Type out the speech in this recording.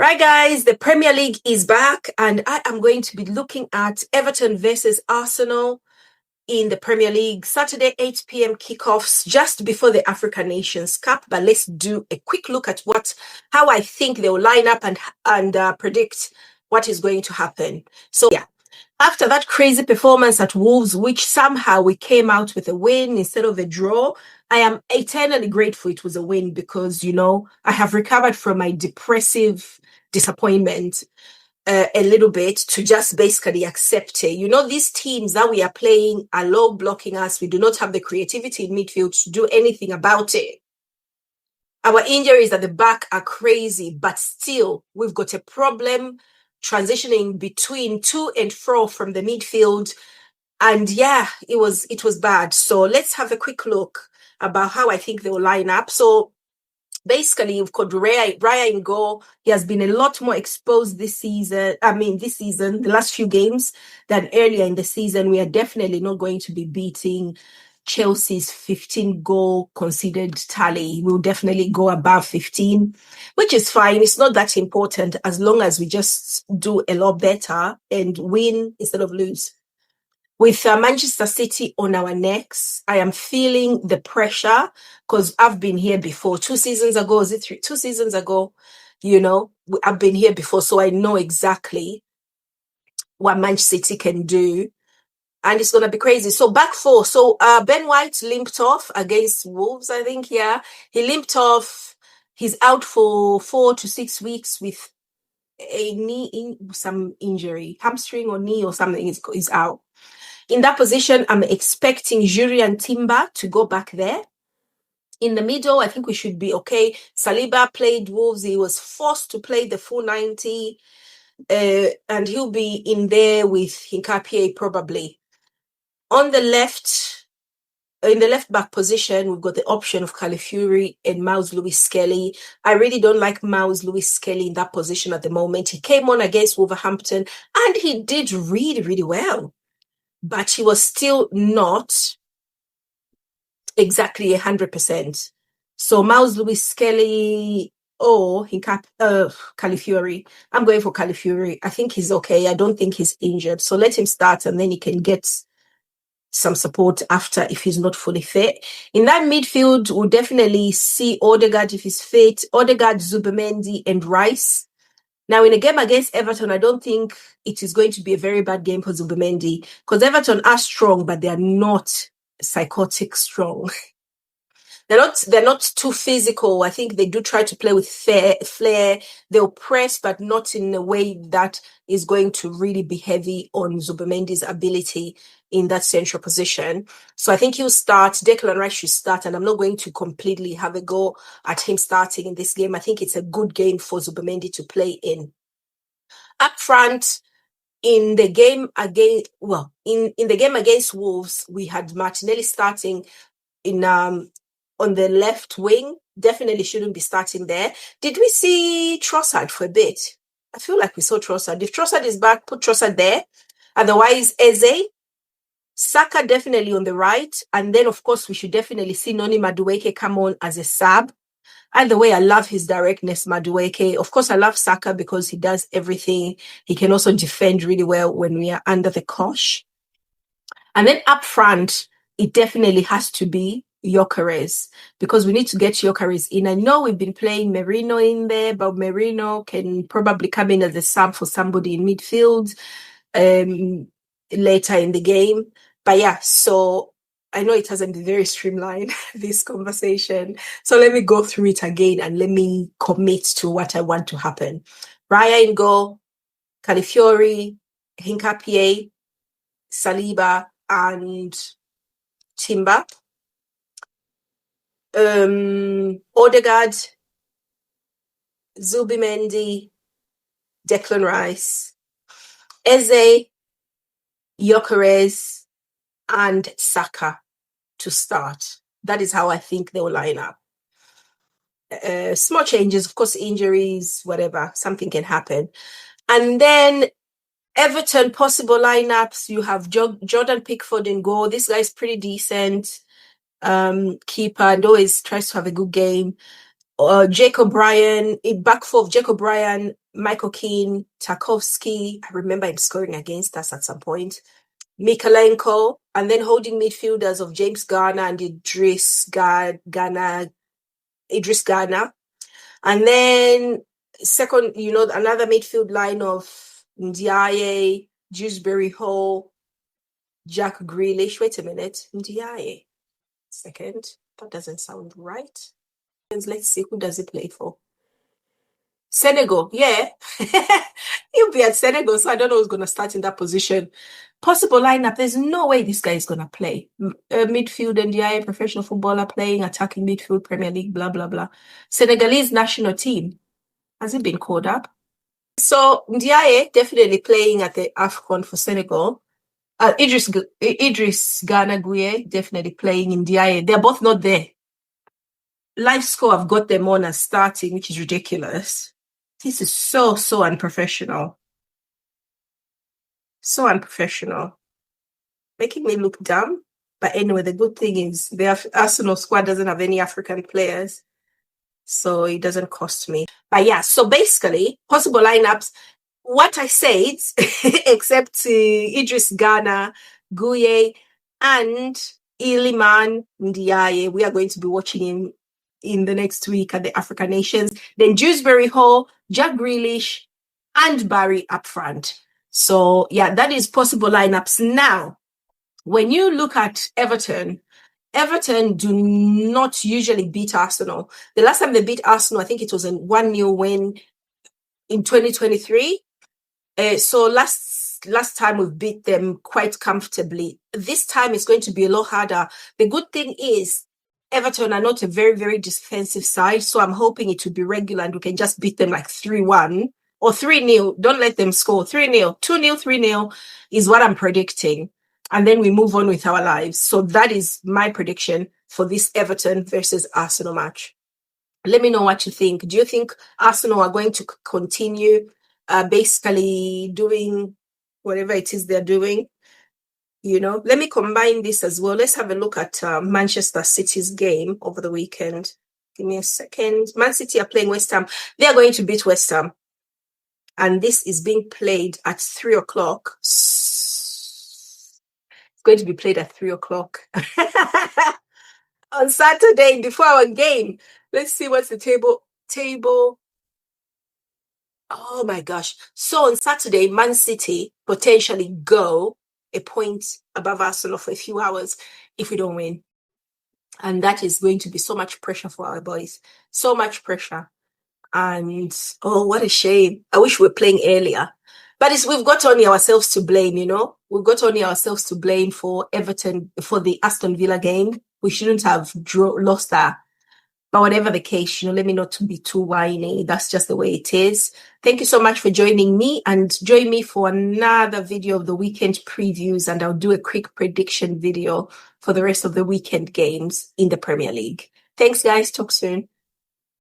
Right, guys, the Premier League is back, and I am going to be looking at Everton versus Arsenal in the Premier League. Saturday, 8 p.m. kickoffs just before the African Nations Cup. But let's do a quick look at how I think they will line up and predict what is going to happen. So, yeah. After that crazy performance at Wolves, which somehow we came out with a win instead of a draw, I am eternally grateful it was a win because, I have recovered from my depressive disappointment a little bit to just basically accept it. These teams that we are playing are low blocking us. We do not have the creativity in midfield to do anything about it. Our injuries at the back are crazy, but still, we've got a problem transitioning between to and fro from the midfield. And yeah, it was bad. So let's have a quick look about how I think they will line up. So basically, you've got Raya in goal. He has been a lot more exposed this season, the last few games, than earlier in the season. We are definitely not going to be beating Chelsea's 15-goal conceded tally. We'll definitely go above 15, which is fine. It's not that important as long as we just do a lot better and win instead of lose. With Manchester City on our necks, I am feeling the pressure because I've been here before. 2 seasons ago, was it 2 seasons ago? I've been here before, so I know exactly what Manchester City can do. And it's going to be crazy. So back four. So Ben White limped off against Wolves, I think. Yeah, he limped off. He's out for 4 to 6 weeks with a some injury, hamstring or knee or something is out. In that position, I'm expecting Julian Timber to go back there. In the middle, I think we should be okay. Saliba played Wolves. He was forced to play the full 90. And he'll be in there with Hinkapie probably. On the left, in the left back position, we've got the option of Calafiori and Miles Lewis-Skelly. I really don't like Miles Lewis-Skelly in that position at the moment. He came on against Wolverhampton and he did really, really well. But he was still not exactly 100%. So Miles Lewis-Skelly or Calafiori. I'm going for Calafiori. I think he's okay. I don't think he's injured. So let him start and then he can get some support after if he's not fully fit. In that midfield, we'll definitely see Odegaard if he's fit. Odegaard, Zubimendi, and Rice. Now, in a game against Everton, I don't think it is going to be a very bad game for Zubimendi because Everton are strong, but they are not psychotic strong. They're not too physical. I think they do try to play with flair. They'll press, but not in a way that is going to really be heavy on Zubimendi's ability in that central position. So I think he'll start. Declan Rice should start, and I'm not going to completely have a go at him starting in this game. I think it's a good game for Zubimendi to play in. Up front, in the game against Wolves, we had Martinelli starting on the left wing. Definitely shouldn't be starting there. Did we see Trossard for a bit? I feel like we saw Trossard. If Trossard is back, put Trossard there. Otherwise, Eze. Saka definitely on the right. And then, of course, we should definitely see Noni Madueke come on as a sub. Either way, I love his directness, Madueke. Of course, I love Saka because he does everything. He can also defend really well when we are under the cosh. And then up front, it definitely has to be Gyökeres because we need to get Gyökeres in. I know we've been playing Merino in there, but Merino can probably come in as a sub for somebody in midfield later in the game. But yeah, so I know it hasn't been very streamlined, this conversation. So let me go through it again and let me commit to what I want to happen. Raya in goal, Calafiori, Hinkapie, Saliba, and Timber. Odegaard, Zubimendi, Declan Rice, Eze, Gyökeres, and Saka to start. That is how I think they will line up. Small changes, of course, injuries, whatever, something can happen. And then Everton possible lineups, you have Jordan Pickford in goal. This guy's pretty decent. Keeper and always tries to have a good game. Jacob Bryan, back four of Jacob Bryan, Michael Keane, Tarkowski. I remember him scoring against us at some point. Mikalenko, and then holding midfielders of James Garner and Idris Garner. And then second, another midfield line of Ndiaye, Dewsbury Hall, Jack Grealish. Wait a minute. Ndiaye. Second. That doesn't sound right. Let's see, who does it play for? Senegal, yeah. He'll be at Senegal, so I don't know who's going to start in that position. Possible lineup, there's no way this guy is going to play. Midfield, Ndiaye, professional footballer playing, attacking midfield, Premier League, blah, blah, blah. Senegalese national team. Has it been called up? So Ndiaye definitely playing at the AFCON for Senegal. Idris Gana Gueye definitely playing in Ndiaye. They're both not there. Live score, I've got them on as starting, which is ridiculous. This is so unprofessional. So unprofessional. Making me look dumb. But anyway, the good thing is the Arsenal squad doesn't have any African players. So it doesn't cost me. But yeah, so basically, possible lineups, what I said, except Idris Gana, Gueye, and Iliman Ndiaye, we are going to be watching him in the next week at the African Nations. Then Dewsbury Hall, Jack Grealish, and Barry up front. So yeah, that is possible lineups. Now, when you look at Everton do not usually beat Arsenal. The last time they beat Arsenal, I think it was a 1-0 win in 2023. So last time we beat them quite comfortably. This time it's going to be a lot harder. The good thing is Everton are not a very, very defensive side, so I'm hoping it will be regular and we can just beat them like 3-1 or 3-0. Don't let them score. 3-0, 2-0, 3-0 is what I'm predicting. And then we move on with our lives. So that is my prediction for this Everton versus Arsenal match. Let me know what you think. Do you think Arsenal are going to continue basically doing whatever it is they're doing? Let me combine this as well. Let's have a look at Manchester City's game over the weekend. Give me a second. Man City are playing West Ham. They are going to beat West Ham. And this is being played at 3:00. It's going to be played at 3:00 on Saturday before our game. Let's see what's the table. Oh my gosh. So on Saturday, Man City potentially go a point above Arsenal for a few hours if we don't win. And that is going to be so much pressure for our boys. So much pressure. And oh, what a shame. I wish we were playing earlier. But we've got only ourselves to blame, We've got only ourselves to blame for Everton, for the Aston Villa game. We shouldn't have lost that. But whatever the case, let me not be too whiny. That's just the way it is. Thank you so much for joining me, and join me for another video of the weekend previews, and I'll do a quick prediction video for the rest of the weekend games in the Premier League. Thanks, guys. Talk soon.